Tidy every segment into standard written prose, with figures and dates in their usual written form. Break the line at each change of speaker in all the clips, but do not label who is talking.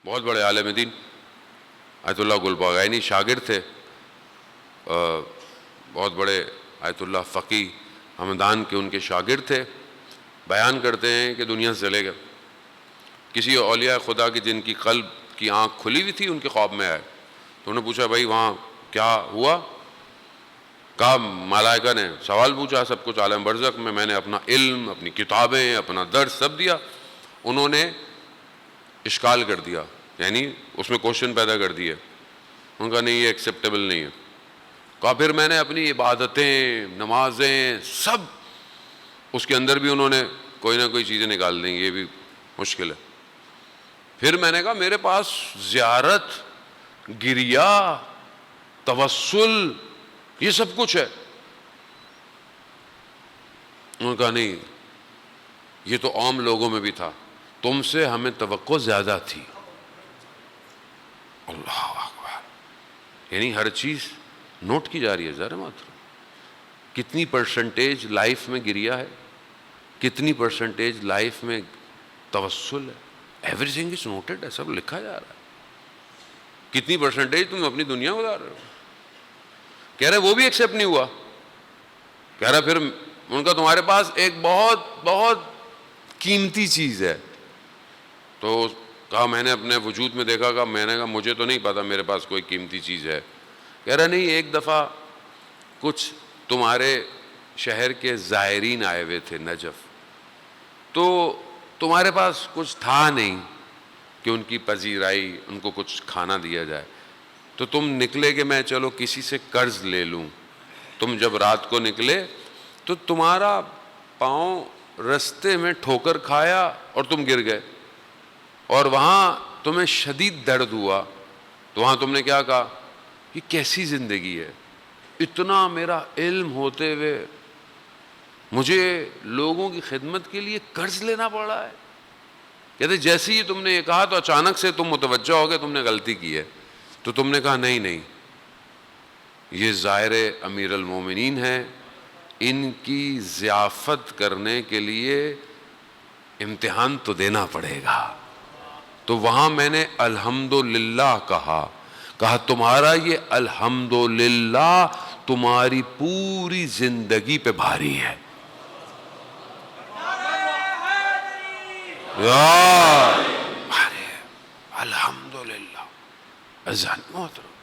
بہت بڑے عالم دین آیت اللہ گل باغینی شاگرد تھے، بہت بڑے آیت اللہ فقی ہمدان کے ان کے شاگرد تھے. بیان کرتے ہیں کہ دنیا سے چلے گئے. کسی اولیاء خدا کی جن کی قلب کی آنکھ کھلی ہوئی تھی ان کے خواب میں آئے تو انہوں نے پوچھا بھائی وہاں کیا ہوا؟ کہا ملائکہ نے سوال پوچھا، سب کچھ عالم برزخ میں نے اپنا علم، اپنی کتابیں، اپنا درس سب دیا. انہوں نے اشکال کر دیا، یعنی اس میں کوشچن پیدا کر دیے. ان کا نہیں، یہ ایکسیپٹیبل نہیں ہے. کہا پھر میں نے اپنی عبادتیں، نمازیں سب اس کے اندر بھی انہوں نے کوئی نہ کوئی چیزیں نکال دیں، یہ بھی مشکل ہے. پھر میں نے کہا میرے پاس زیارت، گریا، توسل، یہ سب کچھ ہے. انہوں نے کہا نہیں، یہ تو عام لوگوں میں بھی تھا، تم سے ہمیں توقع زیادہ تھی. اللہ اکبر. یعنی ہر چیز نوٹ کی جا رہی ہے. ذرا محترم کتنی پرسنٹیج لائف میں گریا ہے، کتنی پرسنٹیج لائف میں توسل ہے. ایوری تھنگ از نوٹڈ ہے، سب لکھا جا رہا ہے. کتنی پرسنٹیج تم اپنی دنیا گزار رہے ہو. کہہ رہے وہ بھی ایکسیپٹ نہیں ہوا. کہہ رہا پھر ان کا تمہارے پاس ایک بہت بہت قیمتی چیز ہے. تو کہا میں نے اپنے وجود میں دیکھا. کہا میں نے کہا مجھے تو نہیں پتا میرے پاس کوئی قیمتی چیز ہے. کہہ رہا نہیں، ایک دفعہ کچھ تمہارے شہر کے زائرین آئے ہوئے تھے نجف، تو تمہارے پاس کچھ تھا نہیں کہ ان کی پذیرائی، ان کو کچھ کھانا دیا جائے. تو تم نکلے کہ میں چلو کسی سے قرض لے لوں. تم جب رات کو نکلے تو تمہارا پاؤں رستے میں ٹھوکر کھایا اور تم گر گئے، اور وہاں تمہیں شدید درد ہوا. تو وہاں تم نے کیا کہا؟ یہ کیسی زندگی ہے، اتنا میرا علم ہوتے ہوئے مجھے لوگوں کی خدمت کے لیے قرض لینا پڑ رہا ہے. کہتے جیسے ہی تم نے یہ کہا تو اچانک سے تم متوجہ ہو گئے تم نے غلطی کی ہے. تو تم نے کہا نہیں، یہ زائر امیر المومنین ہے، ان کی ضیافت کرنے کے لیے امتحان تو دینا پڑے گا. تو وہاں میں نے الحمدللہ کہا تمہارا یہ الحمدللہ تمہاری پوری زندگی پہ بھاری ہے. الحمدللہ. اذان محترم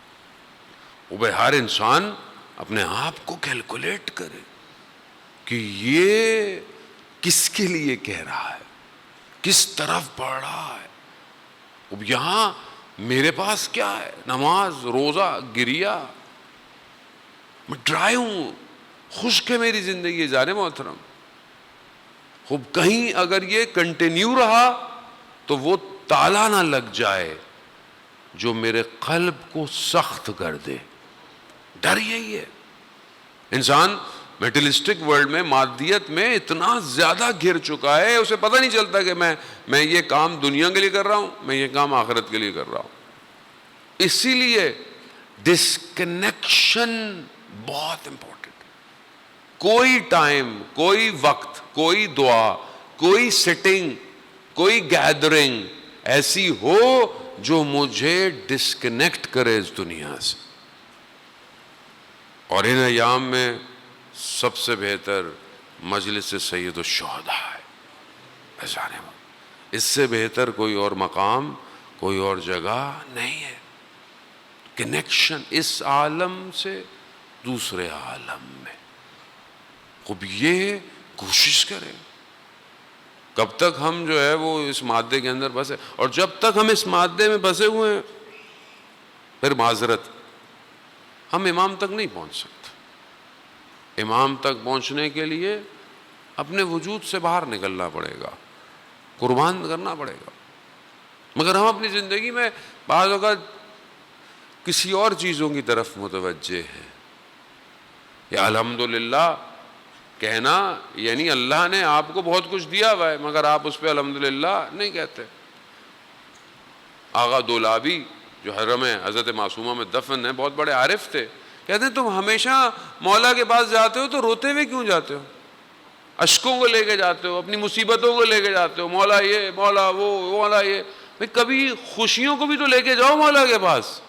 وہ بھائی ہر انسان اپنے آپ کو کیلکولیٹ کرے کہ یہ کس کے لیے کہہ رہا ہے، کس طرف بڑھ رہا ہے. اب یہاں میرے پاس کیا ہے؟ نماز، روزہ، گریا. میں ڈرائی ہوں، خشک ہے میری زندگی. ذرا محترم خوب کہیں اگر یہ کنٹینیو رہا تو وہ تالا نہ لگ جائے جو میرے قلب کو سخت کر دے. ڈر یہی ہے. انسان میٹلسٹک ورلڈ میں، مادیت میں اتنا زیادہ گر چکا ہے، اسے پتہ نہیں چلتا کہ میں یہ کام دنیا کے لیے کر رہا ہوں، میں یہ کام آخرت کے لیے کر رہا ہوں. اسی لیے ڈسکنیکشن بہت امپورٹنٹ. کوئی ٹائم، کوئی وقت، کوئی دعا، کوئی سٹنگ، کوئی گیدرنگ ایسی ہو جو مجھے ڈسکنیکٹ کرے اس دنیا سے. اور ان ایام میں سب سے بہتر مجلس سید الشہداء ہے. اس سے بہتر کوئی اور مقام، کوئی اور جگہ نہیں ہے. کنیکشن اس عالم سے دوسرے عالم میں. خوب یہ کوشش کریں. کب تک ہم جو ہے وہ اس مادے کے اندر بسے، اور جب تک ہم اس مادے میں بسے ہوئے ہیں پھر معذرت ہم امام تک نہیں پہنچ سکتے. امام تک پہنچنے کے لیے اپنے وجود سے باہر نکلنا پڑے گا، قربان کرنا پڑے گا. مگر ہم اپنی زندگی میں بعض اوقات کسی اور چیزوں کی طرف متوجہ ہیں. یا الحمدللہ کہنا یعنی اللہ نے آپ کو بہت کچھ دیا ہوا ہے مگر آپ اس پہ الحمدللہ نہیں کہتے. آغا دولابی جو حرم حضرت معصومہ میں دفن ہے، بہت بڑے عارف تھے. کہتے ہیں تم ہمیشہ مولا کے پاس جاتے ہو تو روتے ہوئے کیوں جاتے ہو؟ اشکوں کو لے کے جاتے ہو، اپنی مصیبتوں کو لے کے جاتے ہو، مولا یہ، مولا وہ، مولا یہ. بھئی کبھی خوشیوں کو بھی تو لے کے جاؤ مولا کے پاس.